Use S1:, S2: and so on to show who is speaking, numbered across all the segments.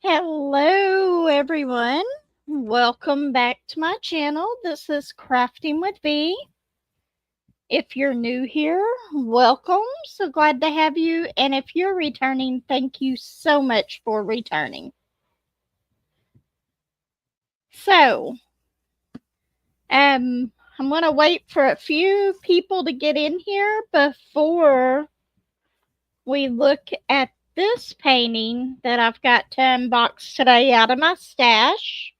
S1: Hello, everyone. Welcome back to my channel. This is Crafting with V. If you're new here, welcome. So glad to have you. And if you're returning, thank you so much for returning. So, I'm going to wait for a few people to get in here before we look at this painting that I've got to unbox today out of my stash.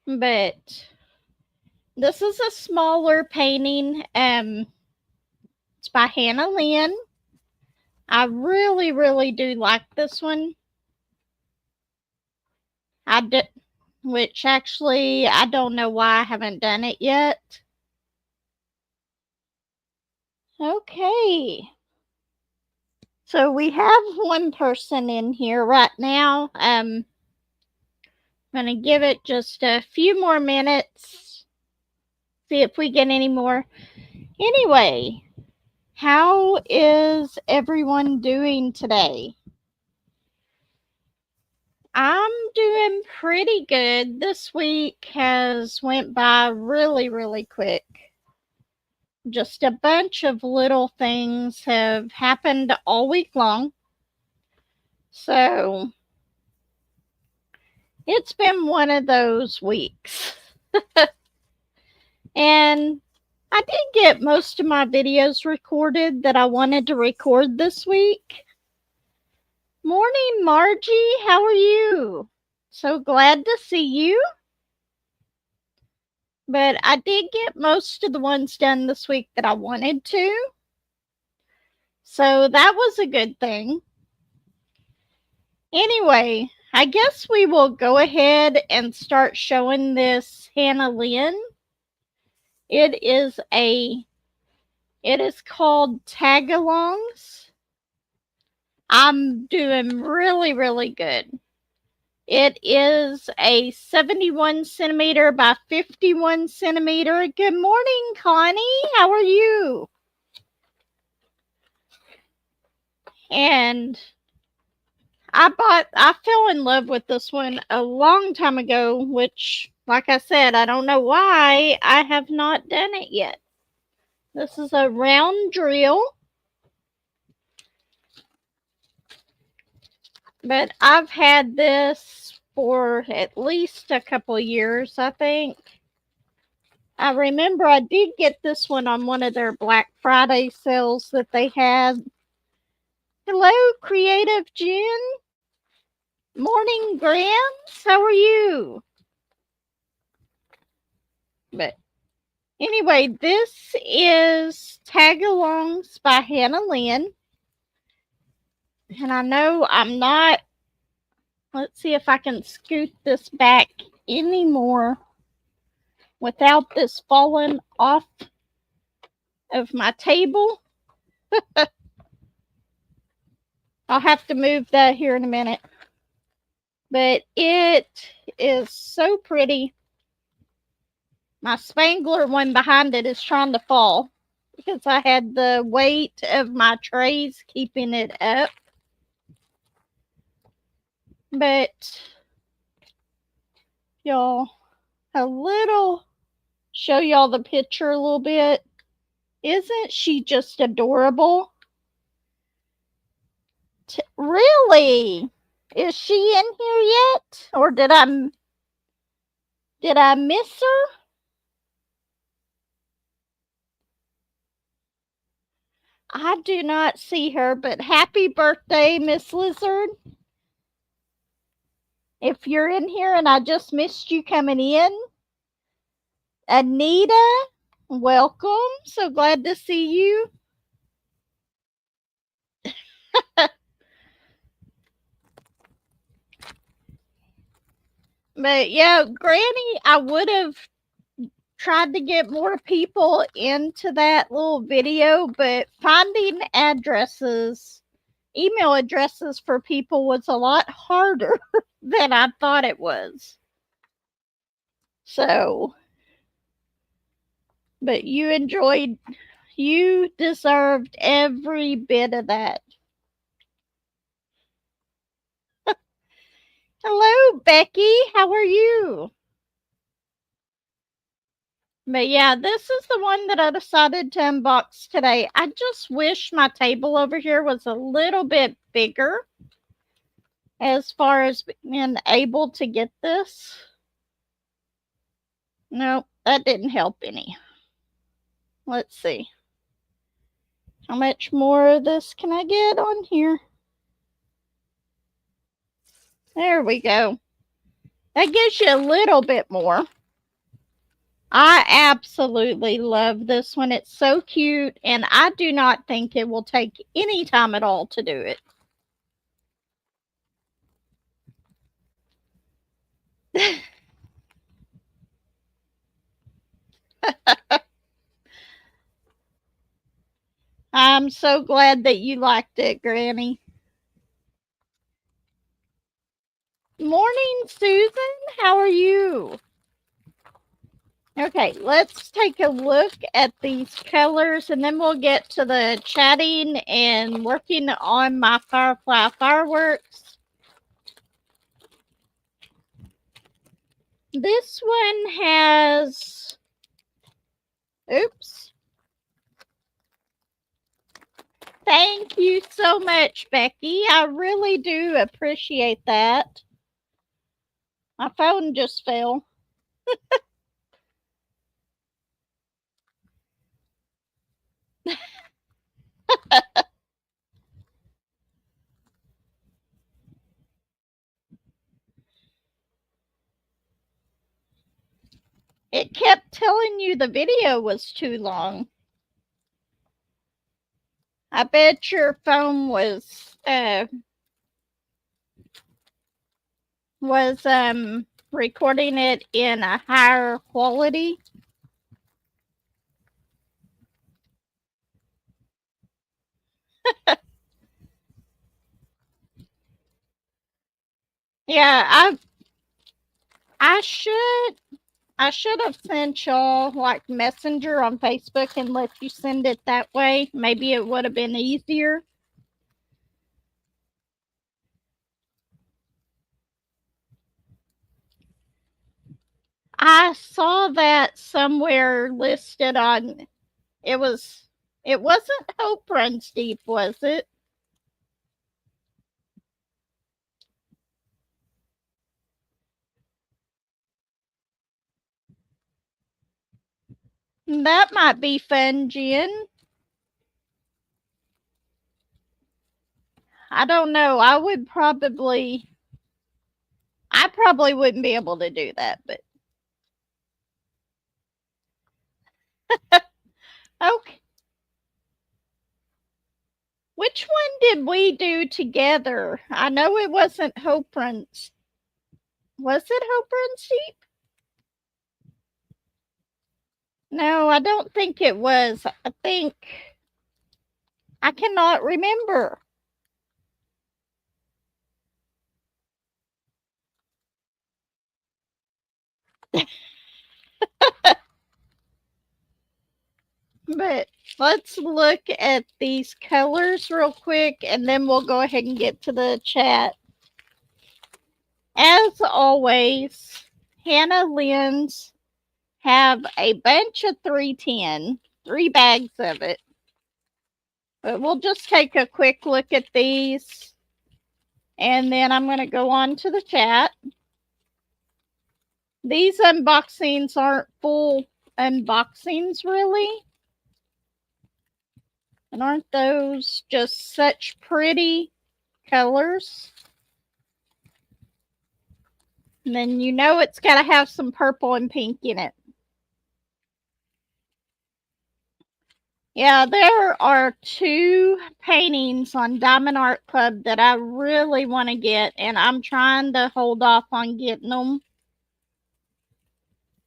S1: But this is a smaller painting. It's by Hannah Lynn. I really do like this one. Which actually, I don't know why I haven't done it yet. Okay. So we have one person in here right now. I'm going to give it just a few more minutes. See if we get any more. Anyway, how is everyone doing today? I'm doing pretty good. This week has went by really quick. Just a bunch of little things have happened all week long. So it's been one of those weeks. And I did get most of my videos recorded that I wanted to record this week. Morning, Margie. How are you? So glad to see you. But I did get most of the ones done this week that I wanted to. So that was a good thing. Anyway, I guess we will go ahead and start showing this Hannah Lynn. It is called Tagalongs. I'm doing really good. It is a 71 centimeter by 51 centimeter. Good morning, Connie. How are you? And I fell in love with this one a long time ago, which, like I said, I don't know why I have not done it yet. This is a round drill. But I've had this for at least a couple of years, I think. I remember I did get this one on one of their Black Friday sales that they had. Hello, Creative Jen. Morning, Grams. How are you? But anyway, this is Tagalongs by Hannah Lynn. And I know I'm not. Let's see if I can scoot this back anymore without this falling off of my table. I'll have to move that here in a minute. But it is so pretty. My Spangler one behind it is trying to fall because I had the weight of my trays keeping it up. But y'all, show y'all the picture a little bit. Isn't she just adorable? Really? Is she in here yet? Or did I miss her? I do not see her, but happy birthday, Miss Lizard. If you're in here and I just missed you coming in, Anita, welcome. So glad to see you. But yeah, Granny, I would have tried to get more people into that little video, but finding email addresses for people was a lot harder than I thought it was. So, but you deserved every bit of that. Hello, Becky. How are you? But yeah, this is the one that I decided to unbox today. I just wish my table over here was a little bit bigger as far as being able to get this. Nope, that didn't help any. Let's see. How much more of this can I get on here? There we go. That gives you a little bit more. I absolutely love this one. It's so cute, and I do not think it will take any time at all to do it. I'm so glad that you liked it, Granny. Morning, Susan. How are you? Okay, let's take a look at these colors and then we'll get to the chatting and working on my Firefly fireworks. This one has, oops. Thank you so much, Becky. I really do appreciate that. My phone just fell. It kept telling you the video was too long. I bet your phone was recording it in a higher quality. Yeah, I should have sent y'all like Messenger on Facebook and let you send it that way. Maybe it would have been easier. I saw that somewhere listed on it wasn't Hope Runs Deep, was it? That might be fun, Jen. I don't know. I probably wouldn't be able to do that, but okay. Which one did we do together? I know it wasn't Hope Runs. Was it Hope Runs Deep? No, I don't think it was. I think I cannot remember. But let's look at these colors real quick and then we'll go ahead and get to the chat. As always, Hannah Lynn's have a bunch of 310, 3 bags of it. But we'll just take a quick look at these and then I'm going to go on to the chat. These unboxings aren't full unboxings, really. And aren't those just such pretty colors? And then you know it's got to have some purple and pink in it. Yeah, there are 2 paintings on Diamond Art Club that I really want to get, and I'm trying to hold off on getting them.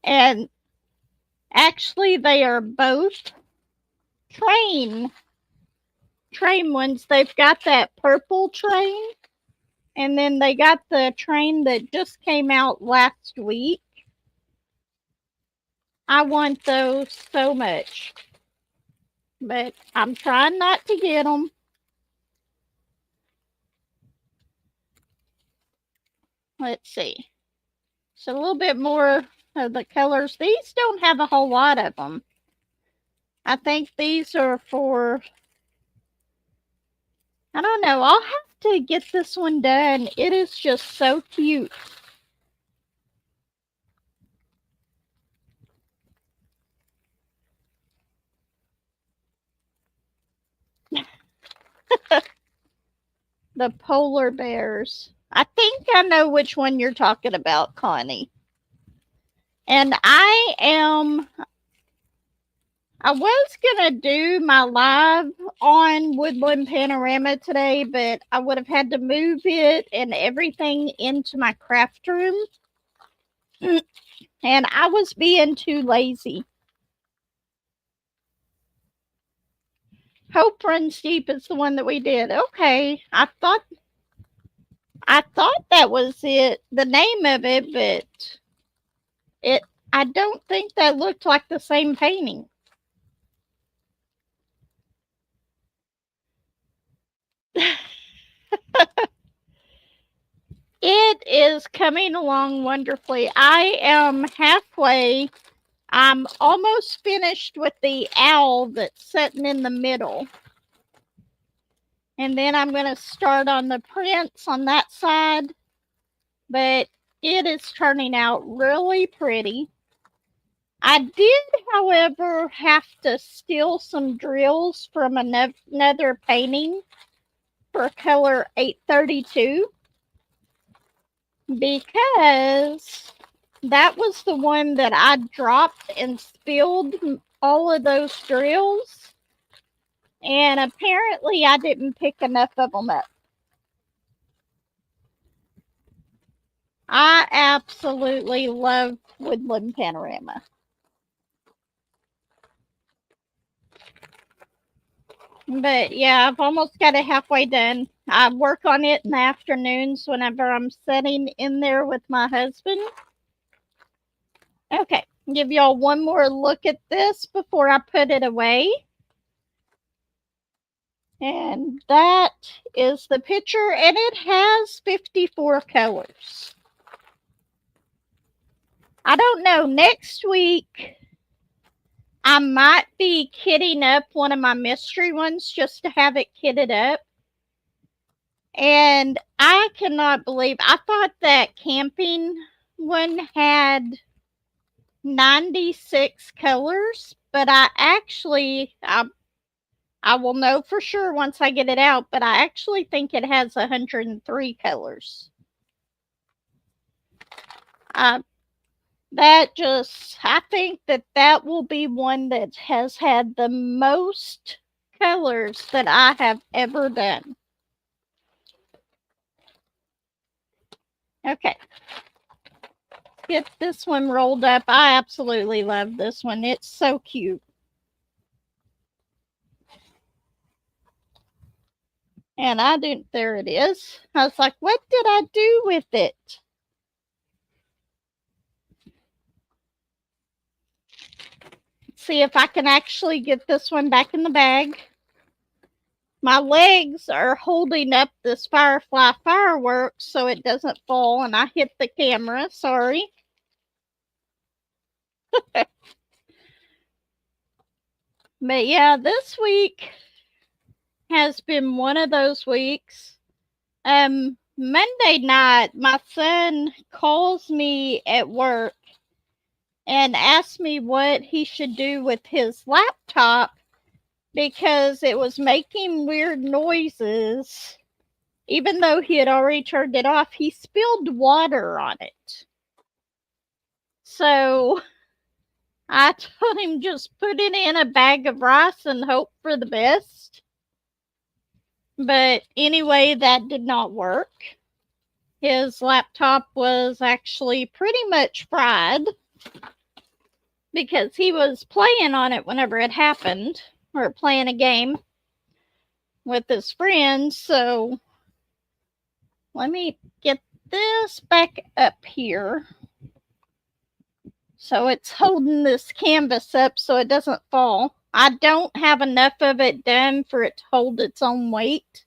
S1: And actually, they are both train ones. They've got that purple train, and then they got the train that just came out last week. I want those so much, but I'm trying not to get them. let's see. So a little bit more of the colors. These don't have a whole lot of them. I think these are for, I don't know. I'll have to get this one done. It is just so cute. The polar bears. I think I know which one you're talking about, Connie. And I was going to do my live on Woodland Panorama today, but I would have had to move it and everything into my craft room. And I was being too lazy. Hope Runs Deep is the one that we did. Okay. I thought that was it, the name of it, but I don't think that looked like the same painting. It is coming along wonderfully. I am halfway. I'm almost finished with the owl that's sitting in the middle. And then I'm going to start on the prints on that side. But it is turning out really pretty. I did, however, have to steal some drills from another painting for color 832. Because that was the one that I dropped and spilled all of those drills. And apparently I didn't pick enough of them up. I absolutely love Woodland Panorama. But yeah, I've almost got it halfway done. I work on it in the afternoons whenever I'm sitting in there with my husband. Okay, give y'all one more look at this before I put it away. And that is the picture, and it has 54 colors. I don't know, next week I might be kitting up one of my mystery ones just to have it kitted up. And I cannot believe, I thought that camping one had 96 colors, but I will know for sure once I get it out, but I actually think it has 103 colors. I think that will be one that has had the most colors that I have ever done. Okay. Get this one rolled up. I absolutely love this one. It's so cute. And there it is. I was like, what did I do with it? See if I can actually get this one back in the bag. My legs are holding up this Firefly fireworks so it doesn't fall, and I hit the camera. Sorry. But yeah, this week has been one of those weeks. Monday night, my son calls me at work and asks me what he should do with his laptop because it was making weird noises. Even though he had already turned it off, he spilled water on it. So I told him just put it in a bag of rice and hope for the best. But anyway, that did not work. His laptop was actually pretty much fried because he was playing on it whenever it happened, or playing a game with his friends. So let me get this back up here. So it's holding this canvas up so it doesn't fall. I don't have enough of it done for it to hold its own weight.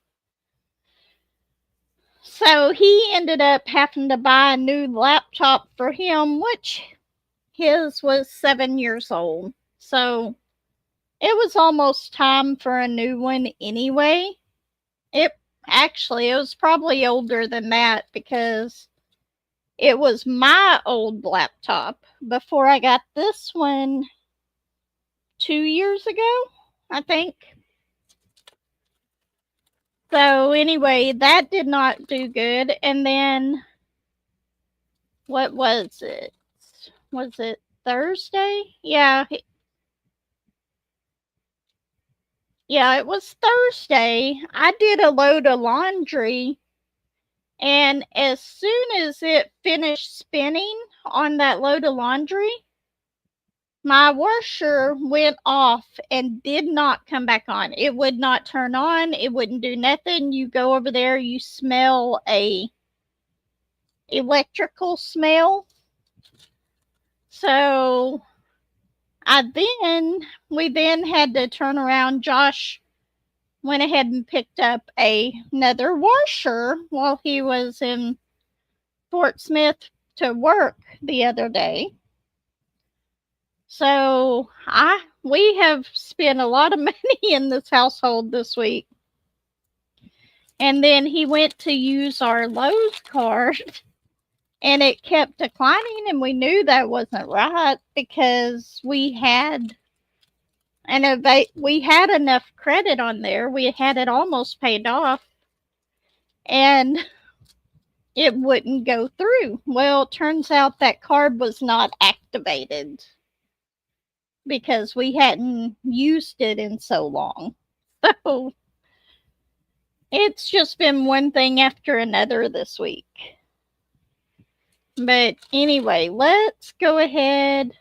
S1: So he ended up having to buy a new laptop for him, which his was 7 years old. So it was almost time for a new one anyway. It it was probably older than that because it was my old laptop before I got this one 2 years ago, I think. So anyway, that did not do good. And then what was it? Was it Thursday? Yeah. Yeah, it was Thursday. I did a load of laundry, and as soon as it finished spinning on that load of laundry, my washer went off and did not come back on. It would not turn on. It wouldn't do nothing. You go over there, you smell a electrical smell. So we then had to turn around. Josh went ahead and picked up another washer while he was in Fort Smith to work the other day. So we have spent a lot of money in this household this week. And then he went to use our Lowe's card and it kept declining, and we knew that wasn't right because we had enough credit on there. We had it almost paid off and it wouldn't go through. Well, it turns out that card was not activated because we hadn't used it in so long. So it's just been one thing after another this week. But anyway, let's go ahead.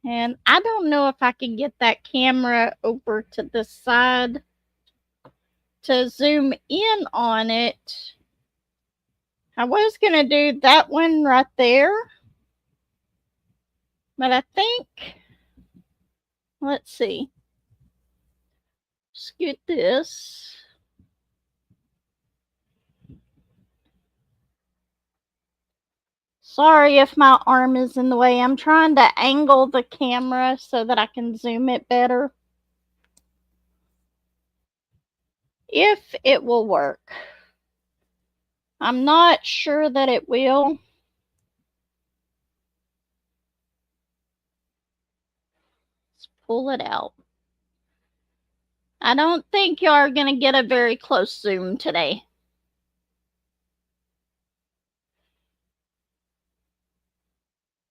S1: And I don't know if I can get that camera over to this side to zoom in on it. I was going to do that one right there. But I think, let's see. Scoot this. Sorry if my arm is in the way. I'm trying to angle the camera so that I can zoom it better. If it will work. I'm not sure that it will. Let's pull it out. I don't think you are going to get a very close zoom today.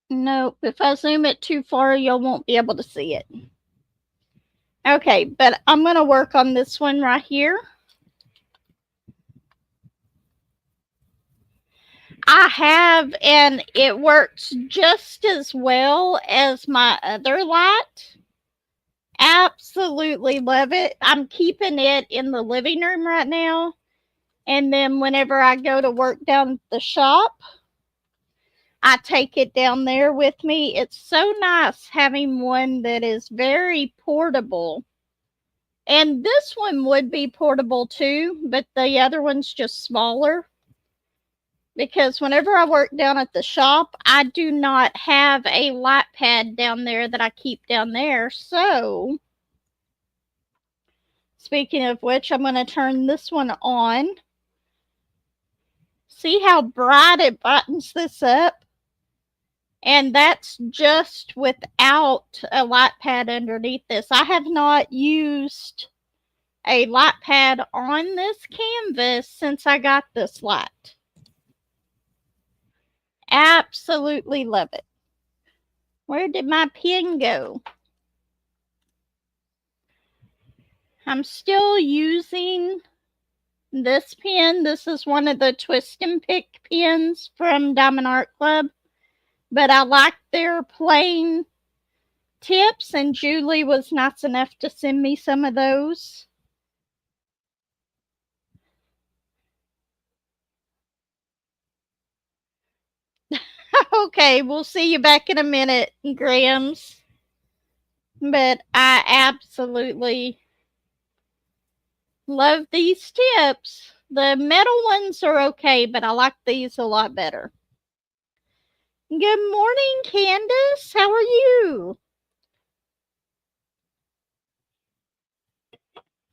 S1: Nope, if I zoom it too far, you won't be able to see it. Okay, but I'm going to work on this one right here. I have, and it works just as well as my other light. Absolutely love it. I'm keeping it in the living room right now. And then whenever I go to work down at the shop, I take it down there with me. It's so nice having one that is very portable. And this one would be portable too, but the other one's just smaller. Because whenever I work down at the shop, I do not have a light pad down there that I keep down there. So, speaking of which, I'm going to turn this one on. See how bright it brightens this up? And that's just without a light pad underneath this. I have not used a light pad on this canvas since I got this light. Absolutely love it. Where did my pen go? I'm still using this pen. This is one of the Twist and Pick pens from Diamond Art Club. But I like their plain tips, and Julie was nice enough to send me some of those. Okay, we'll see you back in a minute, Grams. But I absolutely love these tips. The metal ones are okay, but I like these a lot better. Good morning, Candace. How are you?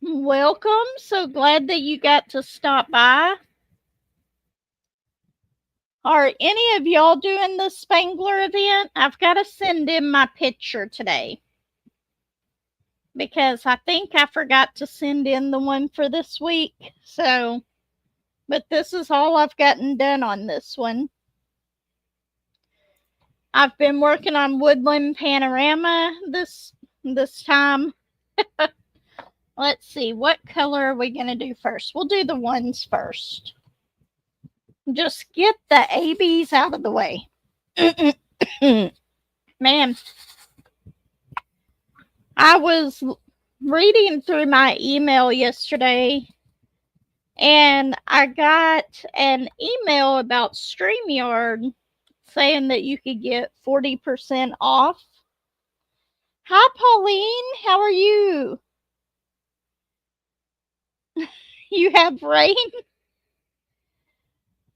S1: Welcome. So glad that you got to stop by. Are any of y'all doing the Spangler event? I've got to send in my picture today because I think I forgot to send in the one for this week. So, but this is all I've gotten done on this one. I've been working on Woodland Panorama this time. Let's see, what color are we going to do first? We'll do the ones first. Just get the ABs out of the way. Man, I was reading through my email yesterday and I got an email about StreamYard saying that you could get 40% off. Hi, Pauline. How are you? You have rain?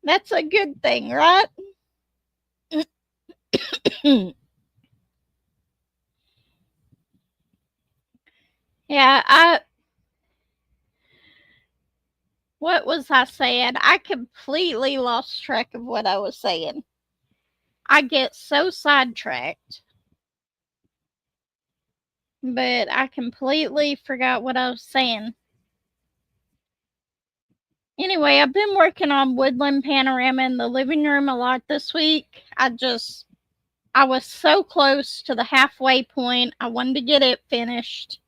S1: That's a good thing, right? Yeah, what was I saying? I completely lost track of what I was saying. I get so sidetracked. But I completely forgot what I was saying. Anyway, I've been working on Woodland Panorama in the living room a lot this week. I was so close to the halfway point. I wanted to get it finished.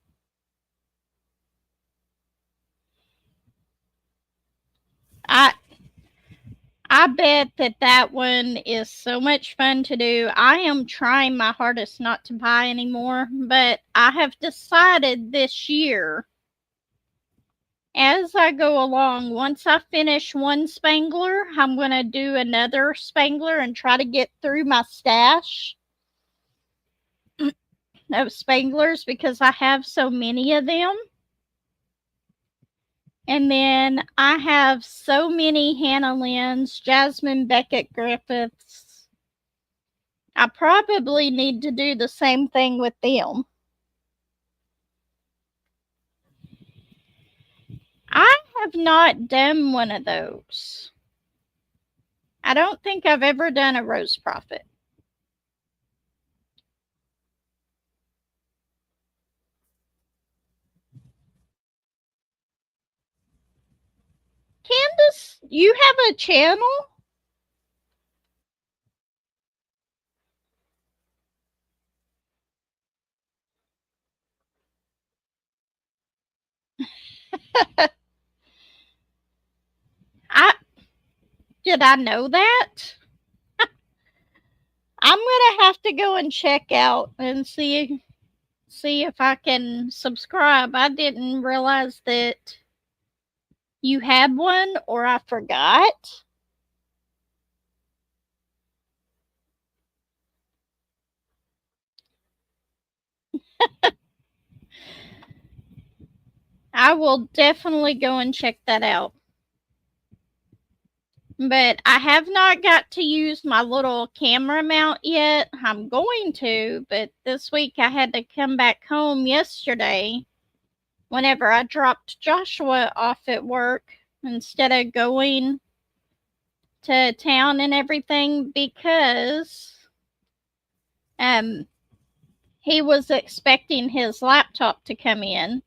S1: I bet that one is so much fun to do. I am trying my hardest not to buy anymore, but I have decided this year, as I go along, once I finish one Spangler, I'm going to do another Spangler and try to get through my stash of Spanglers because I have so many of them. And then I have so many Hannah Lynn's, Jasmine Beckett Griffiths. I probably need to do the same thing with them. I have not done one of those. I don't think I've ever done a Rose Prophet. Candace, you have a channel? Did I know that? I'm gonna have to go and check out and see if I can subscribe. I didn't realize that you had one, or I forgot. I will definitely go and check that out. But I have not got to use my little camera mount yet. I'm going to, but this week I had to come back home yesterday whenever I dropped Joshua off at work instead of going to town and everything because he was expecting his laptop to come in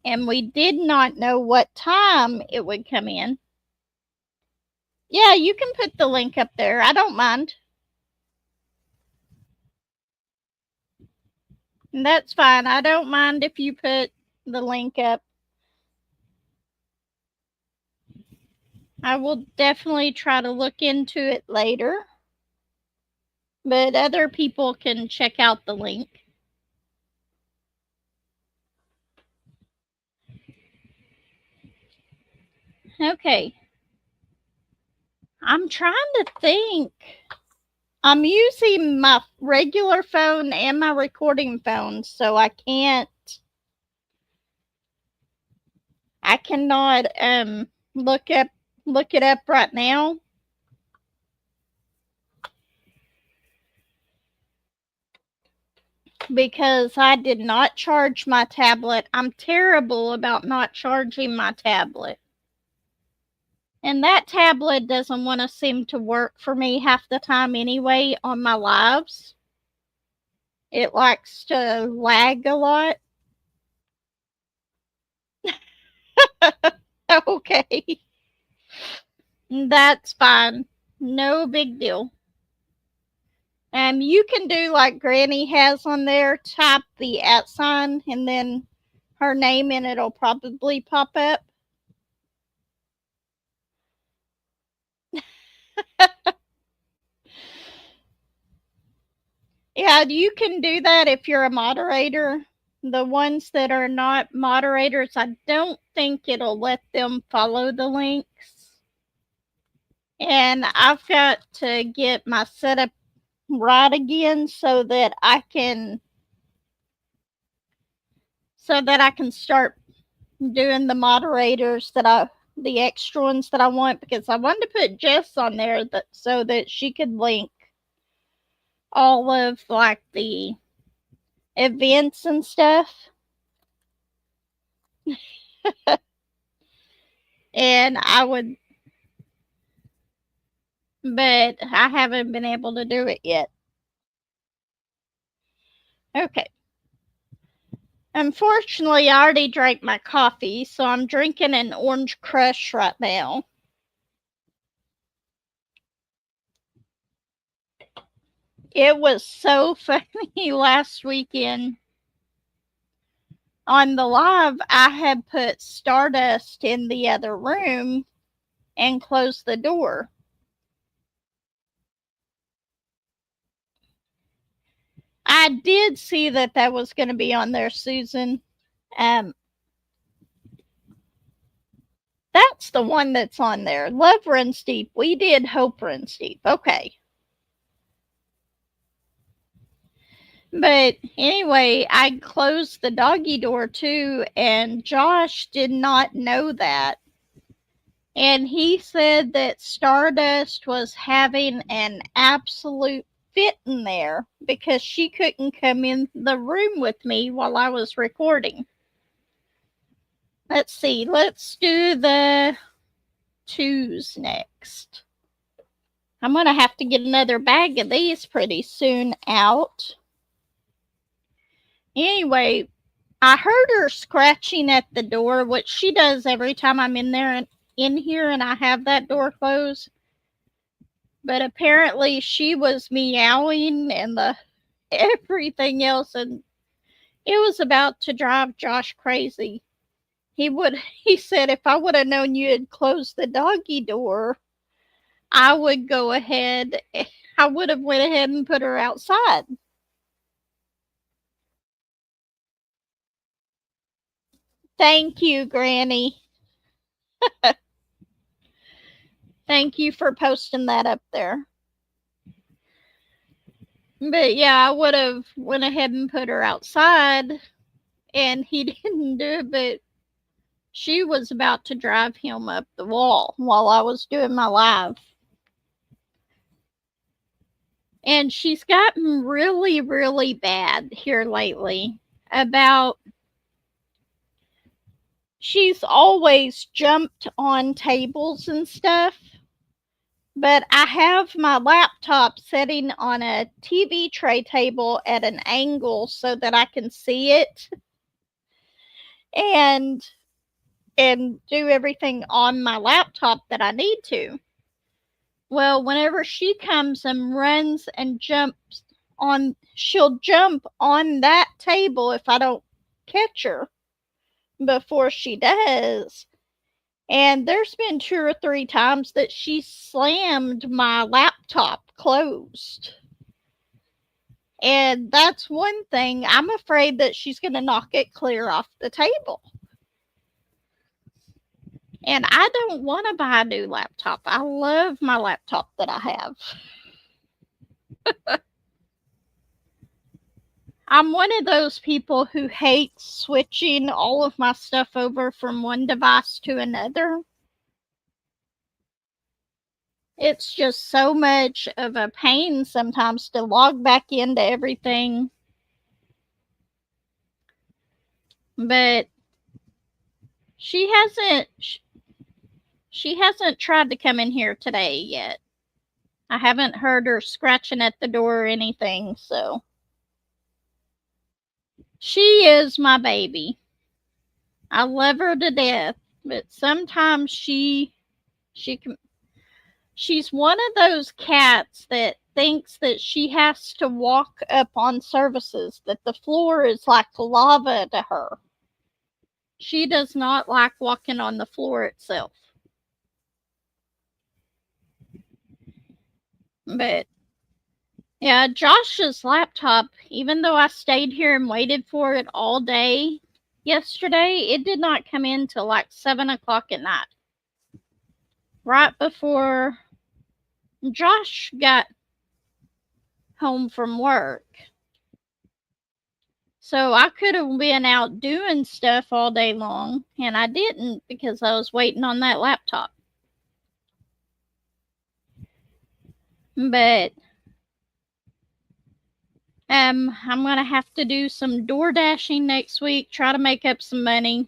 S1: and we did not know what time it would come in. Yeah, you can put the link up there. I don't mind. That's fine. I don't mind if you put the link up. I will definitely try to look into it later. But other people can check out the link. Okay. I'm trying to think. I'm using my regular phone and my recording phone, so I cannot look it up right now. Because I did not charge my tablet. I'm terrible about not charging my tablet. And that tablet doesn't want to seem to work for me half the time anyway on my lives. It likes to lag a lot. Okay. That's fine. No big deal. You can do like Granny has on there, type the @ sign and then her name and it'll probably pop up. Yeah, you can do that if you're a moderator. The ones that are not moderators, I don't think it'll let them follow the links. And I've got to get my setup right again so that I can start doing the moderators the extra ones that I want, because I wanted to put Jess on there so that she could link all of like the events and stuff. And but I haven't been able to do it yet. Okay. Unfortunately, I already drank my coffee, so I'm drinking an orange crush right now. It was so funny last weekend. On the live, I had put Stardust in the other room and closed the door. I did see that was going to be on there, Susan. That's the one that's on there. Love runs deep. We did hope runs deep. Okay. But anyway, I closed the doggy door too, and Josh did not know that. And he said that Stardust was having an absolute fit in there because she couldn't come in the room with me while I was recording. Let's see. Let's do the 2s next. I'm going to have to get another bag of these pretty soon out. Anyway, I heard her scratching at the door, which she does every time I'm in here and I have that door closed. But apparently she was meowing and everything else, and it was about to drive Josh crazy. He said if I would have known you had closed the doggy door, I would have went ahead and put her outside. Thank you, Granny. Thank you for posting that up there. But yeah, I would have went ahead and put her outside, and he didn't do it, but she was about to drive him up the wall while I was doing my live. And she's gotten really, really bad here lately about she's always jumped on tables and stuff. But I have my laptop sitting on a TV tray table at an angle so that I can see it and do everything on my laptop that I need to. Well, whenever she comes and runs and jumps on, she'll jump on that table if I don't catch her before she does. And there's been 2 or 3 times that she slammed my laptop closed. And that's one thing. I'm afraid that she's going to knock it clear off the table. And I don't want to buy a new laptop. I love my laptop that I have. I'm one of those people who hates switching all of my stuff over from one device to another. It's just so much of a pain sometimes to log back into everything. But she hasn't tried to come in here today yet. I haven't heard her scratching at the door or anything, so she is my baby. I love her to death, but sometimes she can, she's one of those cats that thinks that she has to walk up on surfaces, that the floor is like lava to her. She does not like walking on the floor itself. But yeah, Josh's laptop, even though I stayed here and waited for it all day yesterday, it did not come in till like 7 o'clock at night. Right before Josh got home from work. So I could have been out doing stuff all day long, and I didn't because I was waiting on that laptop. But I'm gonna have to do some door dashing next week, try to make up some money.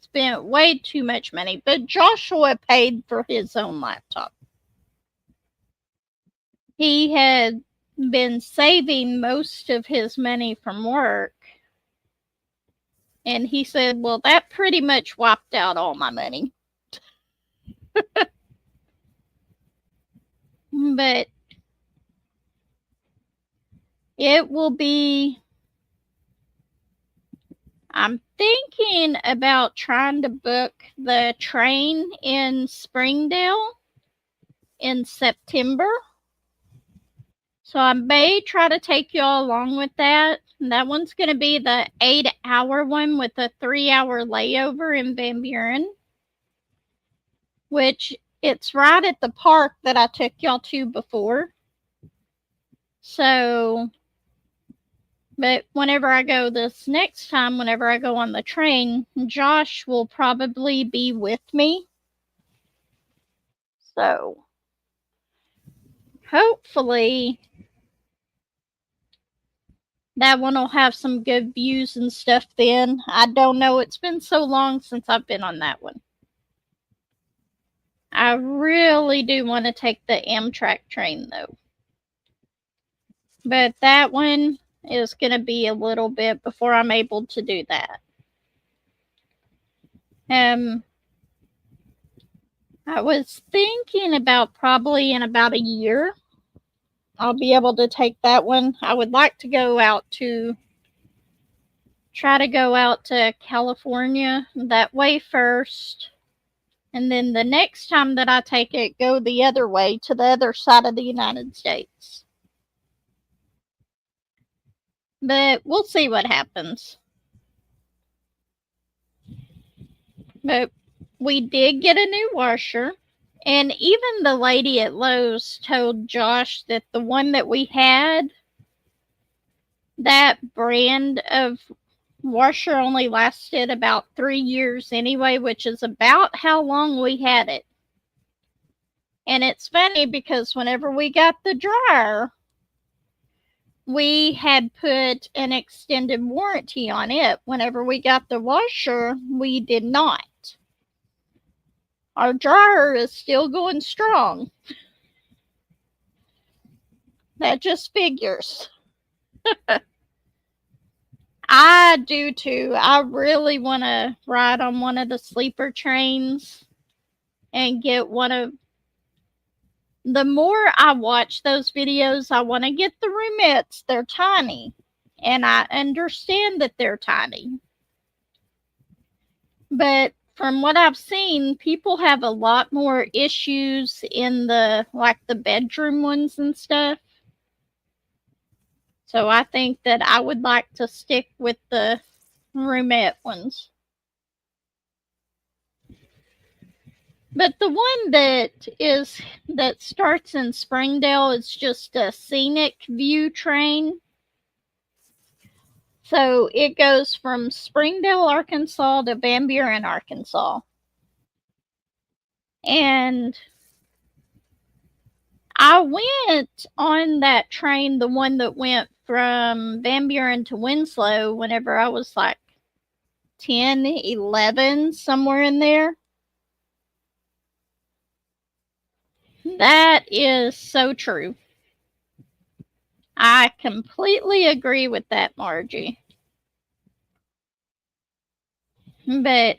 S1: Spent way too much money, but Joshua paid for his own laptop. He had been saving most of his money from work, and he said, well, that pretty much wiped out all my money. But it will be, I'm thinking about trying to book the train in Springdale in September. So I may try to take y'all along with that. And that one's going to be the 8-hour one with a 3-hour layover in Van Buren, which it's right at the park that I took y'all to before. So, but whenever I go this next time, whenever I go on the train, Josh will probably be with me. So, hopefully that one will have some good views and stuff then. I don't know. It's been so long since I've been on that one. I really do want to take the Amtrak train though. But that one is going to be a little bit before I'm able to do that. I was thinking about probably in about a year I'll be able to take that one. I would like to try to go out to California that way first. And then the next time that I take it, go the other way to the other side of the United States. But we'll see what happens. But we did get a new washer. And even the lady at Lowe's told Josh that the one that we had, that brand of washer only lasted about 3 years anyway, which is about how long we had it. And it's funny because whenever we got the dryer, we had put an extended warranty on it. Whenever we got the washer, we did not. Our dryer is still going strong. That just figures. I do too. I really want to ride on one of the sleeper trains and get one of. The more I watch those videos, I want to get the roomettes. They're tiny. And I understand that they're tiny. But from what I've seen, people have a lot more issues in the bedroom ones and stuff. So I think that I would like to stick with the roomette ones. But the one that starts in Springdale is just a scenic view train. So it goes from Springdale, Arkansas to Van Buren, Arkansas. And I went on that train, the one that went from Van Buren to Winslow, whenever I was like 10, 11, somewhere in there. That is so true. I completely agree with that, Margie. But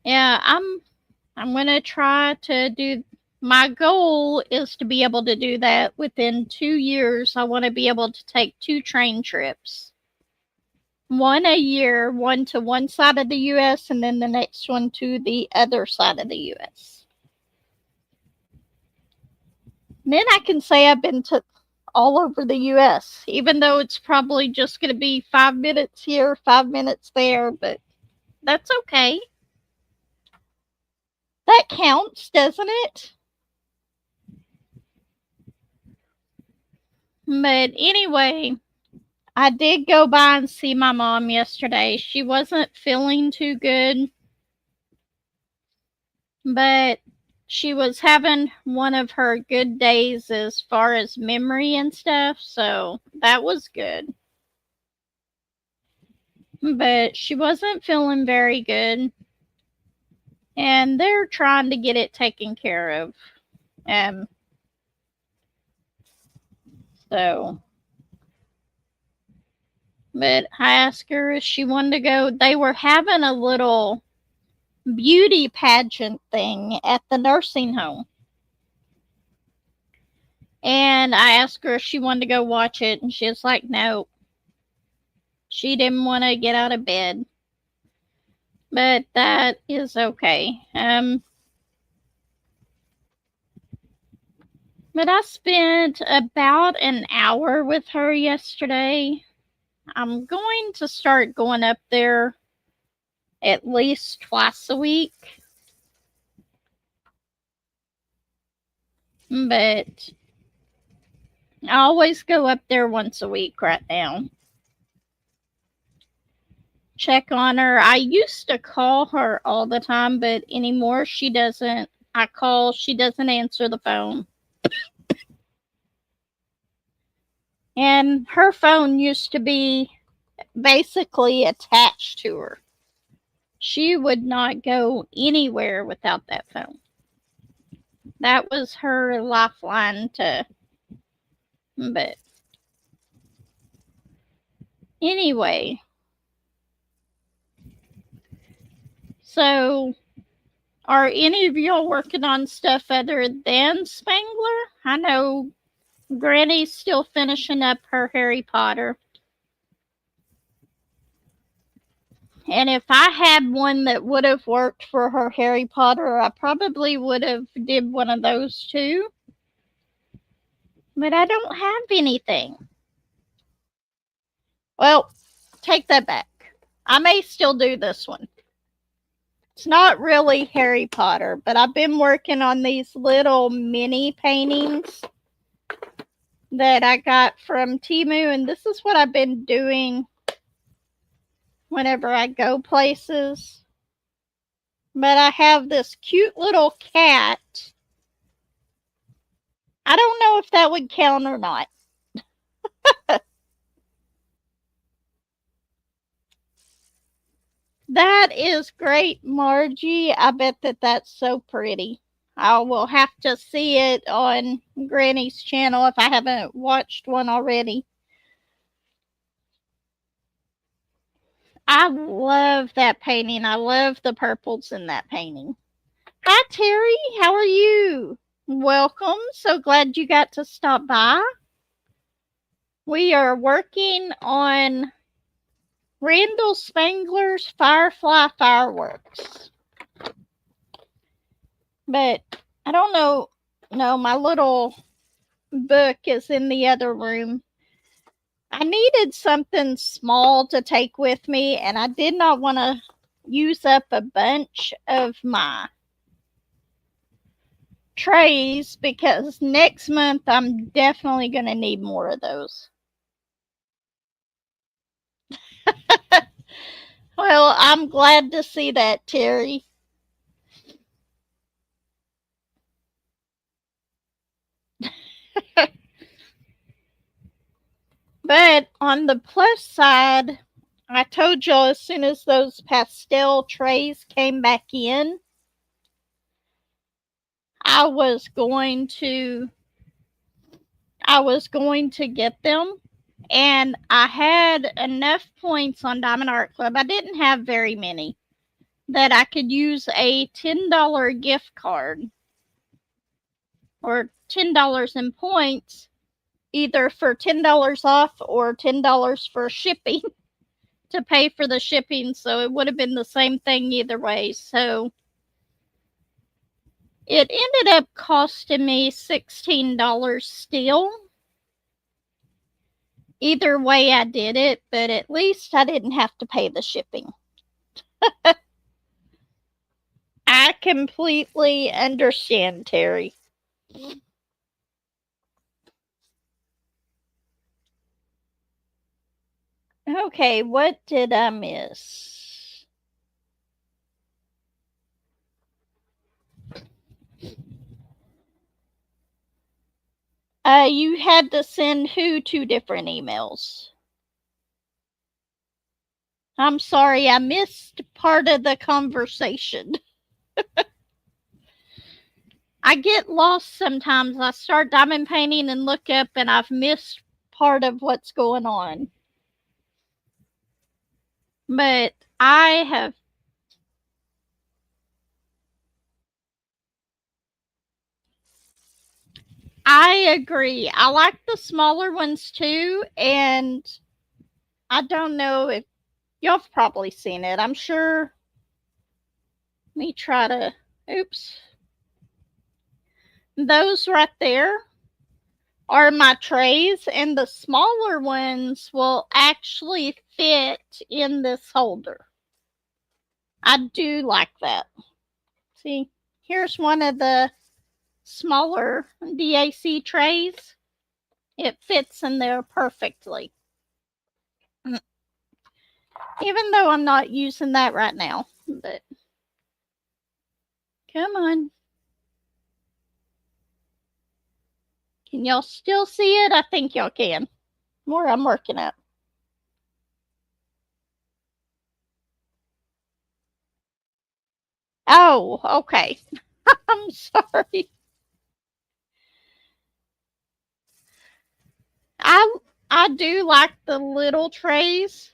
S1: yeah, I'm gonna try to do. My goal is to be able to do that within 2 years. I want to be able to take 2 train trips, one a year, one to one side of the U.S. and then the next one to the other side of the U.S. Then I can say I've been to all over the U.S., even though it's probably just going to be 5 minutes here, 5 minutes there, but that's okay. That counts, doesn't it? But anyway, I did go by and see my mom yesterday. She wasn't feeling too good, but she was having one of her good days as far as memory and stuff, so that was good. But she wasn't feeling very good, and they're trying to get it taken care of. Um, so, but I asked her if she wanted to go. They were having a little beauty pageant thing at the nursing home. And I asked her if she wanted to go watch it, and she was like, no. She didn't want to get out of bed. But that is okay. But I spent about an hour with her yesterday. I'm going to start going up there at least twice a week. But I always go up there once a week right now. Check on her. I used to call her all the time, but anymore she doesn't. I call, she doesn't answer the phone. And her phone used to be basically attached to her. She would not go anywhere without that phone. That was her lifeline to. But anyway, so are any of y'all working on stuff other than Spangler? I know Granny's still finishing up her Harry Potter. And if I had one that would have worked for her Harry Potter, I probably would have did one of those too. But I don't have anything. Well, take that back. I may still do this one. It's not really Harry Potter, but I've been working on these little mini paintings that I got from Temu, and this is what I've been doing whenever I go places. But I have this cute little cat. I don't know if that would count or not. That is great, Margie. I bet that that's so pretty. I will have to see it on Granny's channel if I haven't watched one already. I love that painting. I love the purples in that painting. Hi, Terry. How are you? Welcome. So glad you got to stop by. We are working on Randall Spangler's Firefly Fireworks. But I don't know. No, my little book is in the other room. I needed something small to take with me, and I did not want to use up a bunch of my trays because next month I'm definitely going to need more of those. Well, I'm glad to see that, Terry. But on the plus side, I told y'all as soon as those pastel trays came back in, I was going to get them, and I had enough points on Diamond Art Club. I didn't have very many that I could use a $10 gift card or $10 in points, either for $10 off or $10 for shipping to pay for the shipping. So it would have been the same thing either way. So it ended up costing me $16 still. Either way I did it, but at least I didn't have to pay the shipping. I completely understand, Terry. Okay, what did I miss? You had to send who 2 different emails? I'm sorry, I missed part of the conversation. I get lost sometimes. I start diamond painting and look up and I've missed part of what's going on. But I agree. I like the smaller ones too, and I don't know if y'all have probably seen it. I'm sure. Let me try to, oops. Those right there are my trays, and the smaller ones will actually fit in this holder. I do like that. See, here's one of the smaller DAC trays. It fits in there perfectly. Even though I'm not using that right now, but come on. Can y'all still see it? I think y'all can. Where I'm working at. Oh, okay. I'm sorry. I do like the little trays.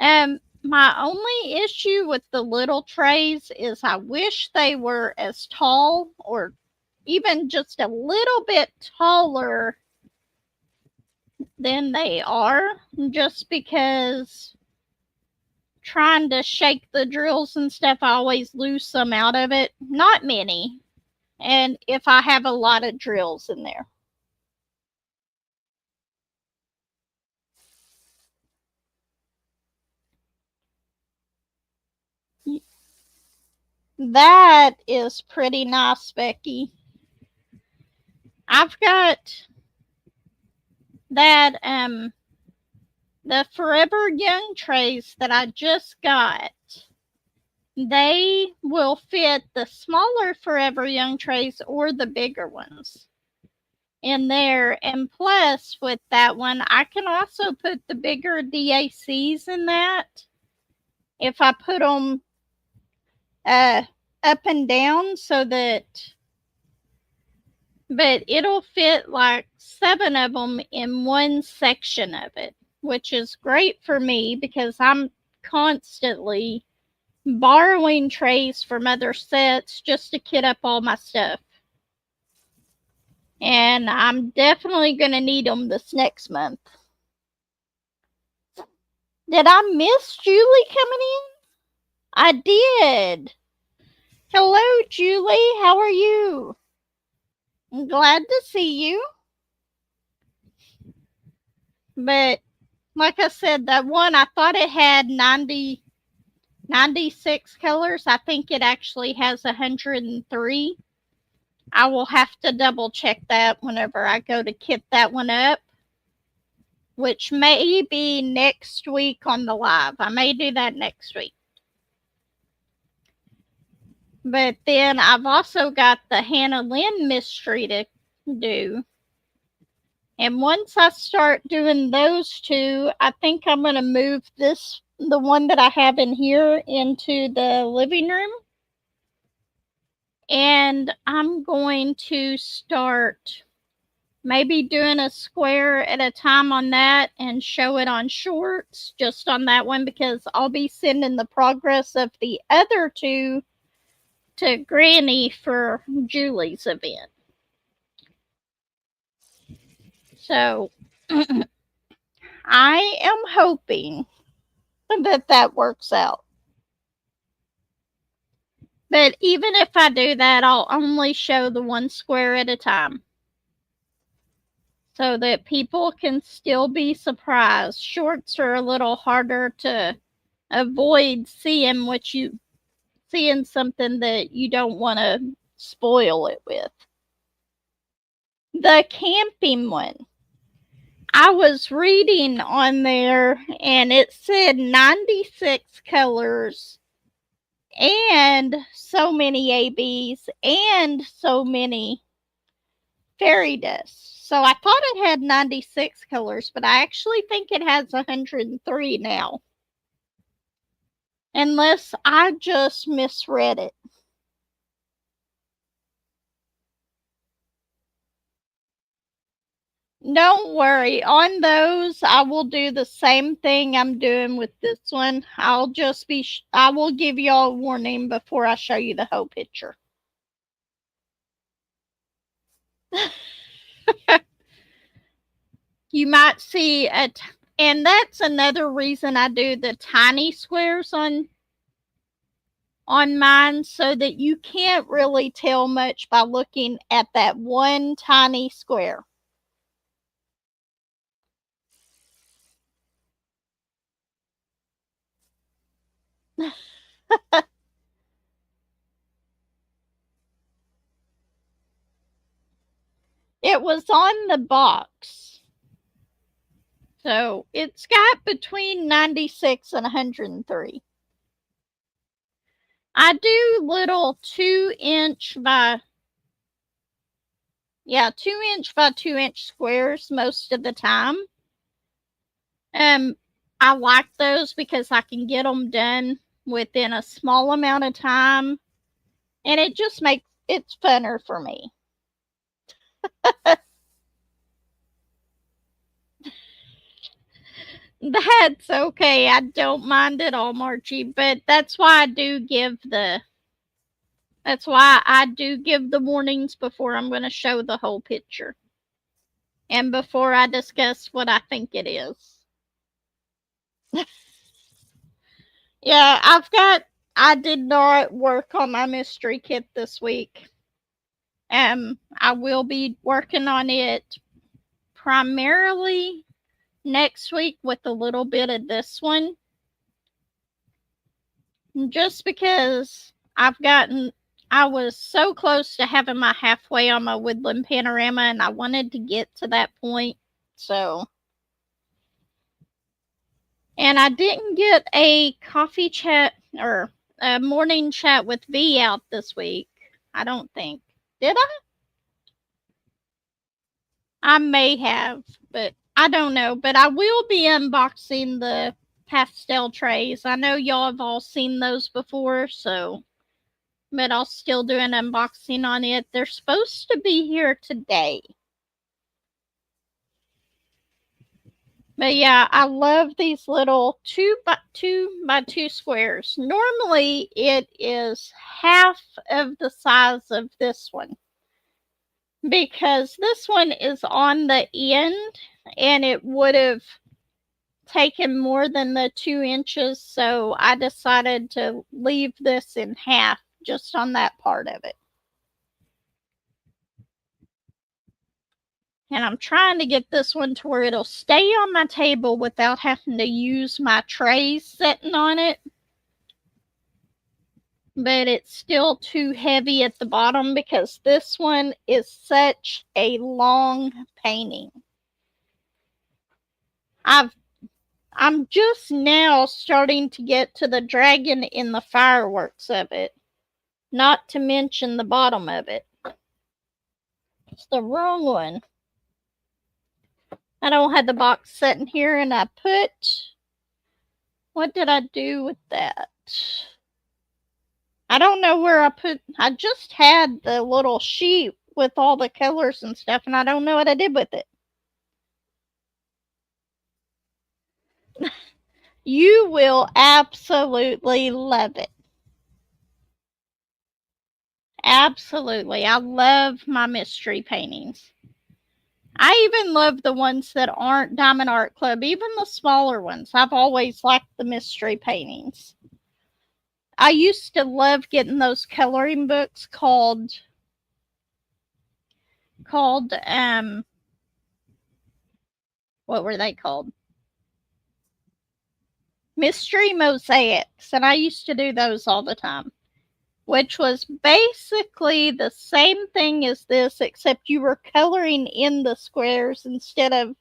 S1: My only issue with the little trays is I wish they were as tall or even just a little bit taller than they are, just because trying to shake the drills and stuff, I always lose some out of it. Not many. And if I have a lot of drills in there. That is pretty nice, Becky. I've got that the Forever Young trays that I just got. They will fit the smaller Forever Young trays or the bigger ones in there. And plus, with that one, I can also put the bigger DACs in that. If I put them up and down so that, but it'll fit like 7 of them in one section of it, which is great for me because I'm constantly borrowing trays from other sets just to kit up all my stuff. And I'm definitely going to need them this next month. Did I miss Julie coming in? I did. Hello, Julie. How are you? I'm glad to see you. But like I said, that one, I thought it had 96 colors. I think it actually has 103. I will have to double check that whenever I go to kit that one up, which may be next week on the live. I may do that next week. But then I've also got the Hannah Lynn mystery to do. And once I start doing those two, I think I'm going to move the one that I have in here, into the living room. And I'm going to start maybe doing a square at a time on that and show it on shorts just on that one, because I'll be sending the progress of the other two to Granny for Julie's event. So I am hoping that works out. But even if I do that, I'll only show the one square at a time, so that people can still be surprised. Shorts are a little harder to avoid seeing something that you don't want to spoil it with. The camping one, I was reading on there and it said 96 colors and so many ABs and so many fairy dust. So I thought it had 96 colors, but I actually think it has 103 now. Unless I just misread it. Don't worry. On those, I will do the same thing I'm doing with this one. I will give y'all a warning before I show you the whole picture. You might see and that's another reason I do the tiny squares on mine, so that you can't really tell much by looking at that one tiny square. It was on the box. So it's got between 96 and 103. I do little 2-inch by 2-inch by 2-inch squares most of the time. I like those because I can get them done within a small amount of time, and it just makes it's funner for me. That's okay. I don't mind at all, Margie, but that's why I do give the warnings before I'm going to show the whole picture. And before I discuss what I think it is. Yeah, I did not work on my mystery kit this week. I will be working on it primarily next week with a little bit of this one. Just because I was so close to having my halfway on my woodland panorama, and I wanted to get to that point. So, and I didn't get a coffee chat or a morning chat with V out this week. I don't think. Did I? I may have, but I don't know. But I will be unboxing the pastel trays. I know y'all have all seen those before, but I'll still do an unboxing on it. They're supposed to be here today. But yeah, I love these little 2x2 squares. Normally it is half of the size of this one, because this one is on the end and it would have taken more than the 2 inches. So I decided to leave this in half just on that part of it. And I'm trying to get this one to where it'll stay on my table without having to use my trays sitting on it. But it's still too heavy at the bottom because this one is such a long painting. I'm just now starting to get to the dragon in the fireworks of it. Not to mention the bottom of it. It's the wrong one. I don't have the box sitting here, and I put, what did I do with that? I don't know where I just had the little sheet with all the colors and stuff, and I don't know what I did with it. You will absolutely love it. Absolutely. I love my mystery paintings. I even love the ones that aren't Diamond Art Club, even the smaller ones. I've always liked the mystery paintings. I used to love getting those coloring books called what were they called? Mystery Mosaics, and I used to do those all the time, which was basically the same thing as this, except you were coloring in the squares instead of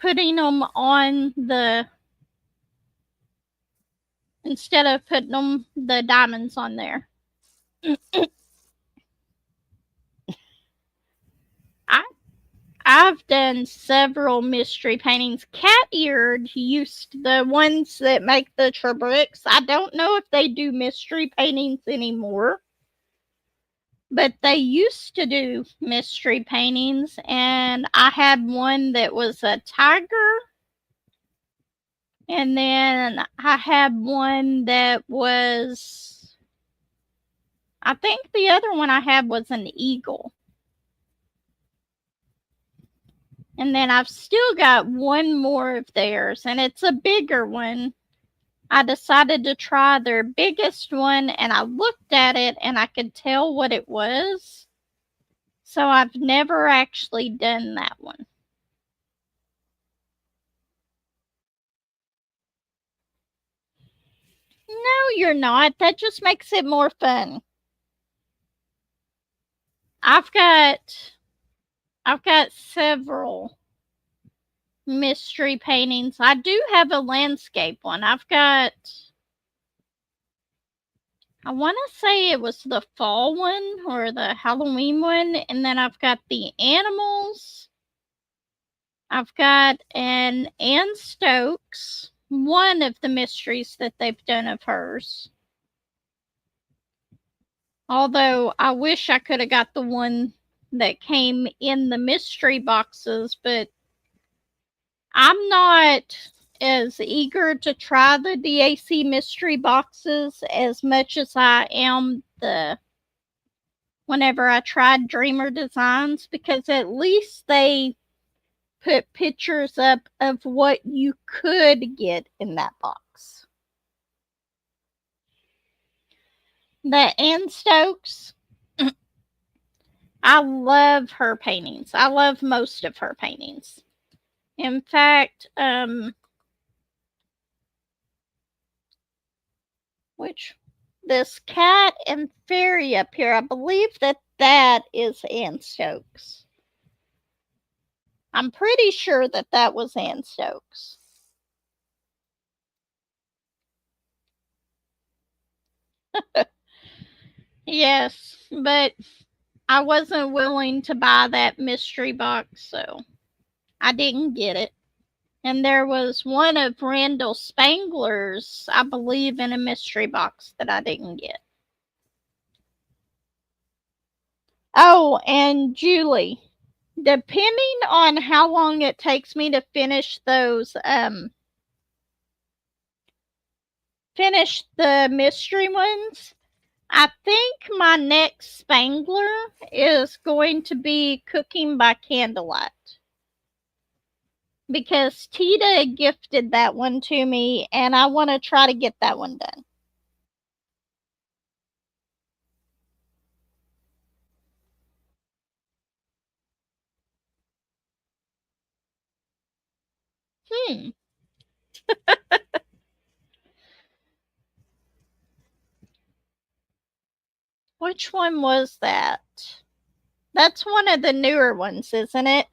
S1: putting them on the the diamonds on there. I I've done several mystery paintings. Cat eared used the ones that make the Trabricks. I don't know if they do mystery paintings anymore, but they used to do mystery paintings, and I had one that was a tiger, and then I had one that was, I think the other one I had was an eagle. And then I've still got one more of theirs, and it's a bigger one. I decided to try their biggest one, and I looked at it and I could tell what it was. So I've never actually done that one. No, you're not. That just makes it more fun. I've got I've got several mystery paintings. I do have a landscape one. I want to say it was the fall one or the Halloween one, and then I've got the animals. I've got an Anne Stokes, one of the mysteries that they've done of hers. Although I wish I could have got the one that came in the mystery boxes, but I'm not as eager to try the DAC mystery boxes as much as I am whenever I tried Dreamer Designs, because at least they put pictures up of what you could get in that box. The Anne Stokes, I love her paintings. I love most of her paintings. In fact, which this cat and fairy up here, I believe that is Anne Stokes. I'm pretty sure that was Anne Stokes. Yes, but I wasn't willing to buy that mystery box, so I didn't get it. And there was one of Randall Spangler's, I believe, in a mystery box that I didn't get. Oh, and Julie, depending on how long it takes me to finish finish the mystery ones, I think my next Spangler is going to be Cooking by Candlelight, because Tita gifted that one to me, and I want to try to get that one done. Which one was that? That's one of the newer ones, isn't it?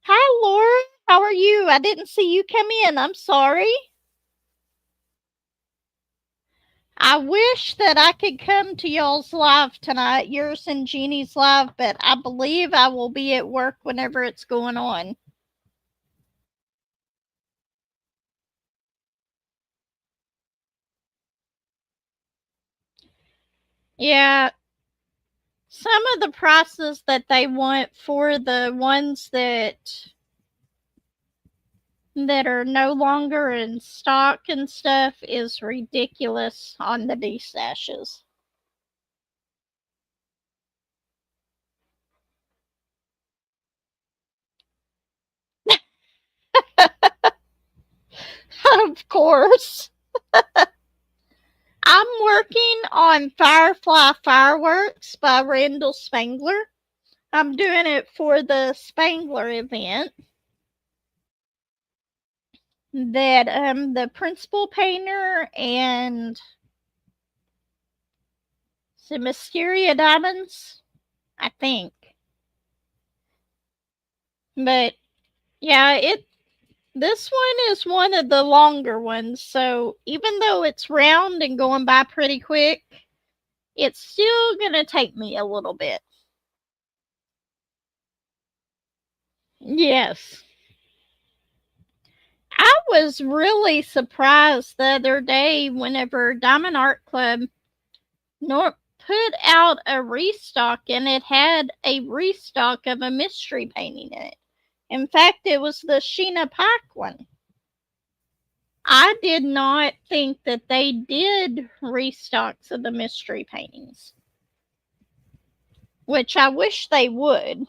S1: Hi, Laura. How are you? I didn't see you come in. I'm sorry. I wish that I could come to y'all's live tonight, yours and Jeannie's live, but I believe I will be at work whenever it's going on. Yeah, some of the prices that they want for the ones that are no longer in stock and stuff is ridiculous on the D-stashes. Of course. I'm working on Firefly Fireworks by Randall Spangler. I'm doing it for the Spangler event that the principal painter and some Mysteria Diamonds, I think. But yeah, this one is one of the longer ones, so even though it's round and going by pretty quick, it's still gonna take me a little bit. Yes. I was really surprised the other day whenever Diamond Art Club put out a restock and it had a restock of a mystery painting in it. In fact, it was the Sheena Pike one. I did not think that they did restocks of the mystery paintings, which I wish they would.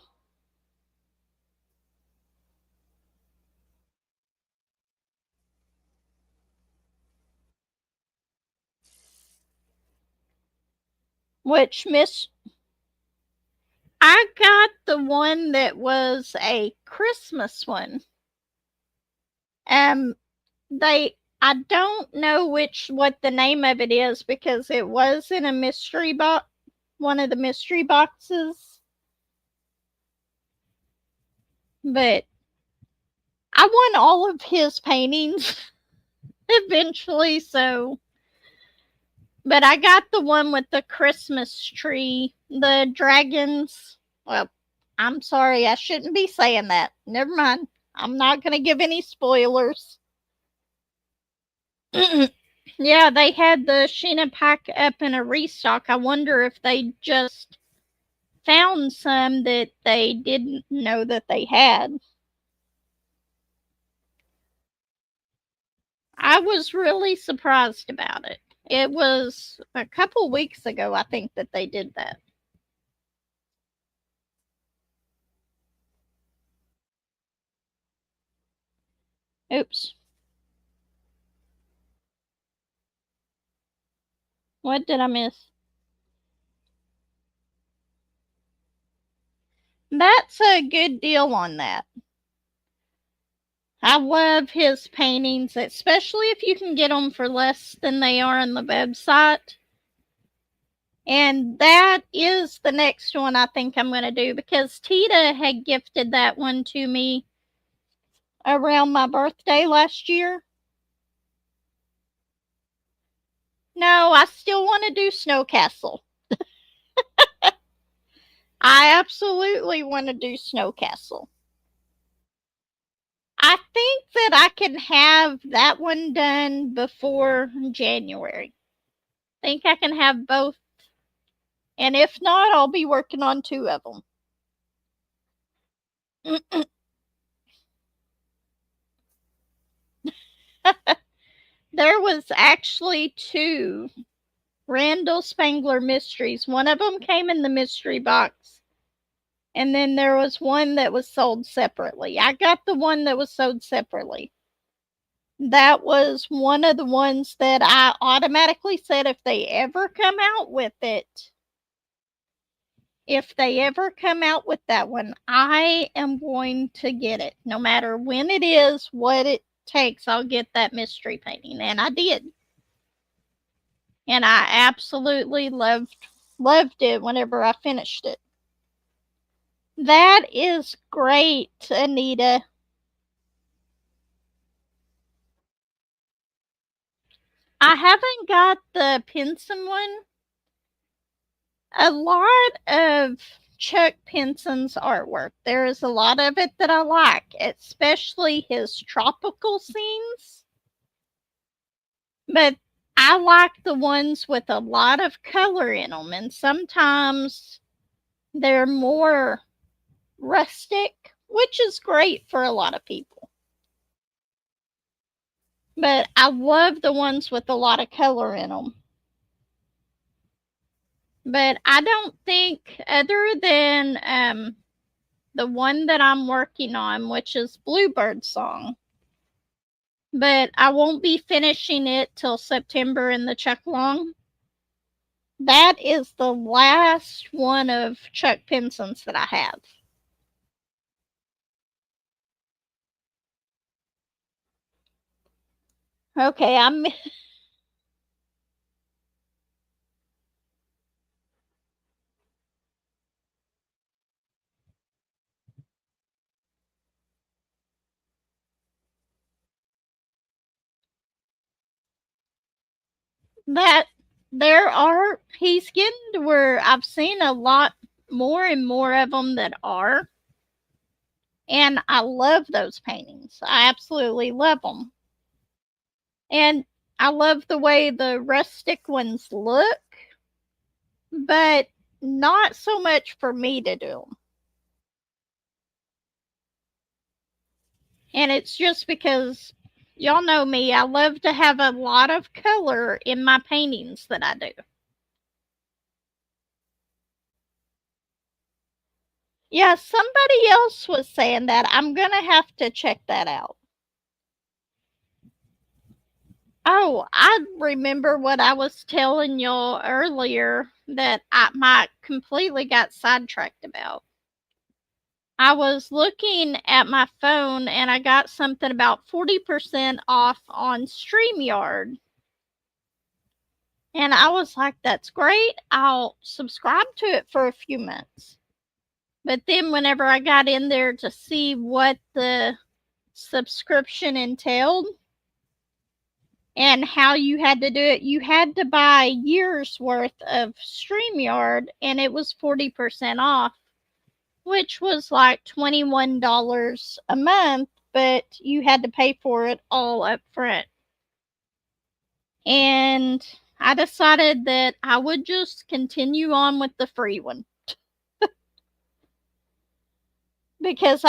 S1: Which I got the one that was a Christmas one. I don't know what the name of it is because it was in a mystery box, one of the mystery boxes. But I won all of his paintings eventually, so. But I got the one with the Christmas tree, the dragons. Well, I'm sorry, I shouldn't be saying that. Never mind. I'm not going to give any spoilers. Yeah, they had the Sheena Pike up in a restock. I wonder if they just found some that they didn't know that they had. I was really surprised about it. It was a couple weeks ago, I think, that they did that. Oops. What did I miss? That's a good deal on that. I love his paintings, especially if you can get them for less than they are on the website. And that is the next one I think I'm going to do because Tita had gifted that one to me around my birthday last year. No, I still want to do Snow Castle. I absolutely want to do Snow Castle. I think that I can have that one done before January. I think I can have both. And if not, I'll be working on two of them. There was actually two Randall Spangler mysteries. One of them came in the mystery box, and then there was one that was sold separately. I got the one that was sold separately. That was one of the ones that I automatically said if they ever come out with it, if they ever come out with that one, I am going to get it. No matter when it is, what it takes, I'll get that mystery painting. And I did. And I absolutely loved it whenever I finished it. That is great, Anita. I haven't got the Pinson one. A lot of Chuck Pinson's artwork, there is a lot of it that I like, especially his tropical scenes. But I like the ones with a lot of color in them, and sometimes they're more rustic, which is great for a lot of people. But I love the ones with a lot of color in them. But I don't think, other than the one that I'm working on, which is Bluebird Song, but I won't be finishing it till September in the Chuck Long. That is the last one of Chuck Pinson's that I have. Okay, that he's getting to where I've seen a lot more and more of them that are, and I love those paintings. I absolutely love them. And I love the way the rustic ones look, but not so much for me to do them. And it's just because y'all know me, I love to have a lot of color in my paintings that I do. Yeah, somebody else was saying that. I'm going to have to check that out. Oh, I remember what I was telling y'all earlier that I completely got sidetracked about. I was looking at my phone and I got something about 40% off on StreamYard. And I was like, that's great. I'll subscribe to it for a few months. But then, whenever I got in there to see what the subscription entailed and how you had to do it, you had to buy a year's worth of StreamYard, and it was 40% off, which was like $21 a month, but you had to pay for it all up front. And I decided that I would just continue on with the free one. Because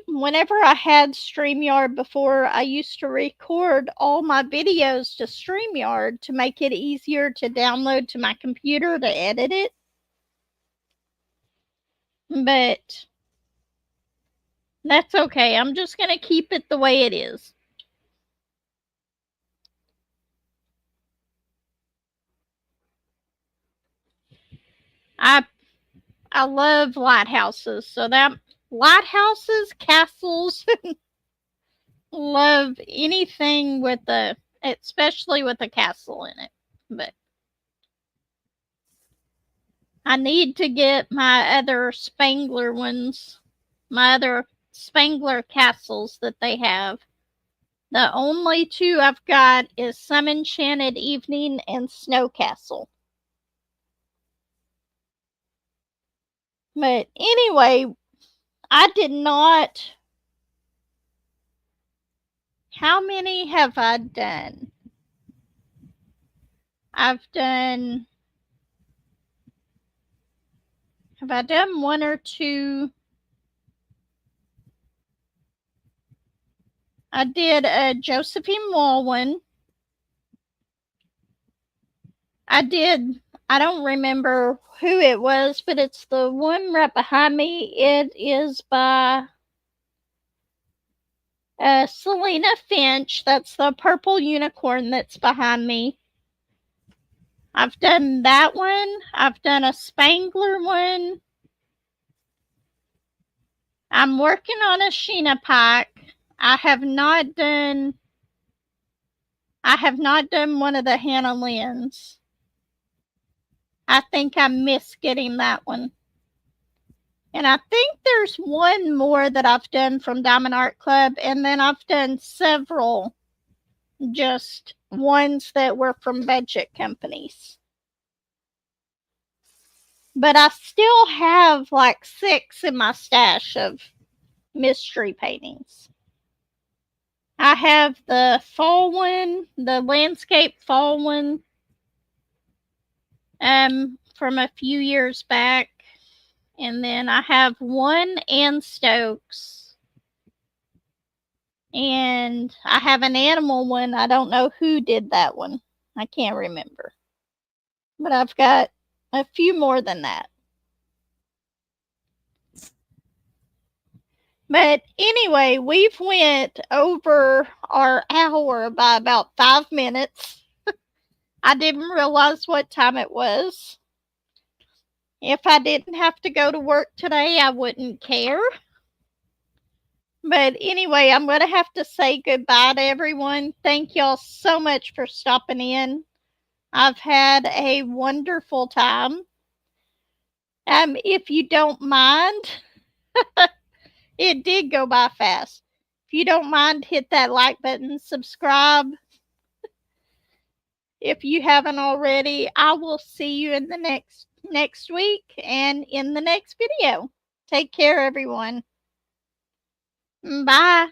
S1: whenever I had StreamYard before, I used to record all my videos to StreamYard to make it easier to download to my computer to edit it. But that's okay. I'm just going to keep it the way it is. I love lighthouses. So that lighthouses, castles, love anything with especially with a castle in it. But I need to get my other Spangler ones, my other Spangler castles that they have. The only two I've got is Some Enchanted Evening and Snow Castle. But anyway, I did not. How many have I done? Have I done one or two? I did a Josephine Wall one. I don't remember who it was, but it's the one right behind me. It is by Selena Finch. That's the purple unicorn that's behind me. I've done that one. I've done a Spangler one. I'm working on a Sheena Pike. I have not done one of the Hannah Lynn's. I think I missed getting that one. And I think there's one more that I've done from Diamond Art Club, and then I've done several just ones that were from budget companies. But I still have like 6 in my stash of mystery paintings. I have the fall one, the landscape fall one, from a few years back. And then I have one Ann Stokes. And I have an animal one. I don't know who did that one. I can't remember. But I've got a few more than that. But anyway, we've went over our hour by about 5 minutes. I didn't realize what time it was. If I didn't have to go to work today, I wouldn't care. But anyway, I'm going to have to say goodbye to everyone. Thank y'all so much for stopping in. I've had a wonderful time. If you don't mind, it did go by fast. If you don't mind, hit that like button, subscribe. If you haven't already, I will see you in the next week and in the next video. Take care, everyone. Bye.